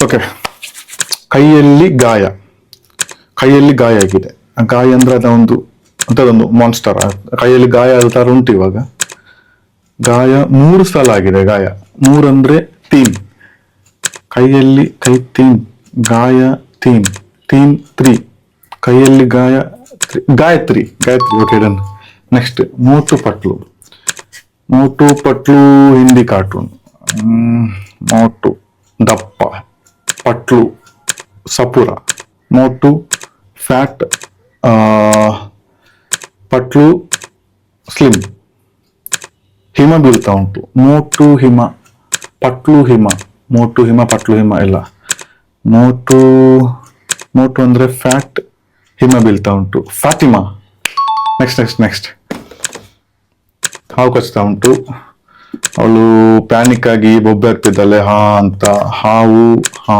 Okay. ಕೈಯಲ್ಲಿ ಗಾಯ ಆಗಿದೆ. ಗಾಯ ಅಂದ್ರೆ ಅದೊಂದು ಅಂತದೊಂದು ಮಾನ್ಸ್ಟರ್. ಕೈಯಲ್ಲಿ ಗಾಯ ಆದ ತರ ಉಂಟು ಇವಾಗ. ಗಾಯ 3 ಸಲ ಆಗಿದೆ. ಗಾಯ 3 ಅಂದ್ರೆ 3. ಕೈಯಲ್ಲಿ ತೀನ್, ಗಾಯ ತೀನ್ 3. ಕೈಯಲ್ಲಿ Gayatri. Okay done. Next Motu Patlu Hindi cartoon. Motu ದಪ್ಪ, ಪಟ್ಲು ಸಪುರ. ಮೋಟು fat, ಪಟ್ಲು slim. ಹಿಮ ಬೀಳ್ತಾ ಉಂಟು. ಮೋಟು ಹಿಮ, ಪಟ್ಲು ಹಿಮ. ಮೋಟು ಹಿಮ, ಪಟ್ಲು ಹಿಮ ಇಲ್ಲ. ಮೋಟು ಅಂದ್ರೆ ಫ್ಯಾಟ್, ಹಿಮ ಬೀಳ್ತಾ ಉಂಟು. ಫಾತಿಮಾ. ನೆಕ್ಸ್ಟ್ ಹಾವು ಕಚ್ತಾ ಉಂಟು. ಅವಳು ಪ್ಯಾನಿಕ್ ಆಗಿ ಬೊಬ್ಬೆ ಆಗ್ತಿದ್ದಾಳೆ. ಹಾ ಅಂತ. ಹಾವು ಹಾ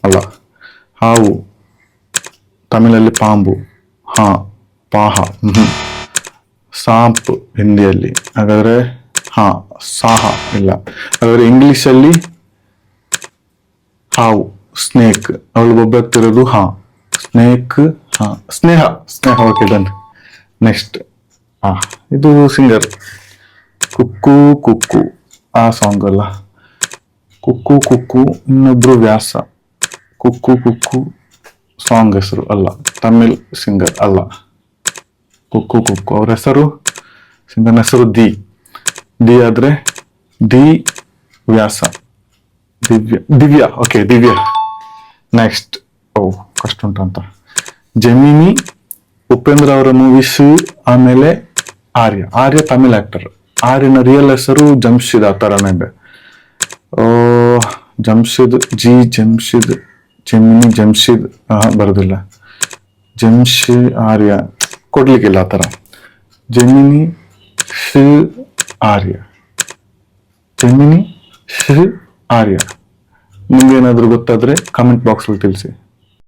ಅಲ್ಲ. ಹಾವು ತಮಿಳಲ್ಲಿ ಪಾಂಬು. ಹಾ ಪಾಹ. ಸಾಂಪ್ ಹಿಂದಿಯಲ್ಲಿ. ಹಾಗಾದ್ರೆ ಸಾಹ ಇಲ್ಲ. ಹಾಗಾದ್ರೆ ಇಂಗ್ಲಿಷ್ ಅಲ್ಲಿ ಹಾವು ಸ್ನೇಕ್. ಅವಳು ಬೊಬ್ಬೆ ಆಗ್ತಿರೋದು snake. Sneha. Okay done. Next ಇದು ಸಿಂಗರ್. ಕುಕ್ಕು ಆ ಸಾಂಗ್ ಅಲ್ಲ. ಕುಕ್ಕು ಇನ್ನೊಬ್ರು ವ್ಯಾಸ. ಕುಕ್ಕು ಸಾಂಗ್ ಹೆಸರು ಅಲ್ಲ. ತಮಿಳ್ ಸಿಂಗರ್ ಅಲ್ಲ. ಕುಕ್ಕು ಅವ್ರ ಹೆಸರು, ಸಿಂಗರ್ನ ಹೆಸರು ದಿ ಆದ್ರೆ the Vyasa. Divya. Okay Divya. Next ಕಷ್ಟ ಉಂಟಂತ. ಜೆಮಿನಿ, ಉಪೇಂದ್ರ ಅವರ ಮೂವೀಸ್. ಆಮೇಲೆ ಆರ್ಯ ತಮಿಳ್ ಆಕ್ಟರ್. ಆರ್ಯನ ರಿಯಲ್ ಹೆಸರು ಜಮ್ಶಿದ್. ಆ ತರ ನಂಗೆ ಜಮ್ಶಿದ್. ಜೆಮಿನಿ ಜಮ್ಶಿದ್ ಬರೋದಿಲ್ಲ. ಆರ್ಯ ಕೊಡ್ಲಿಕ್ಕಿಲ್ಲ ಆ ತರ. ಜೆಮಿನಿ ಆರ್ಯ. ನಿಮ್ಗೆ ಏನಾದ್ರು ಗೊತ್ತಾದ್ರೆ ಕಮೆಂಟ್ ಬಾಕ್ಸ್ ಅಲ್ಲಿ ತಿಳಿಸಿ.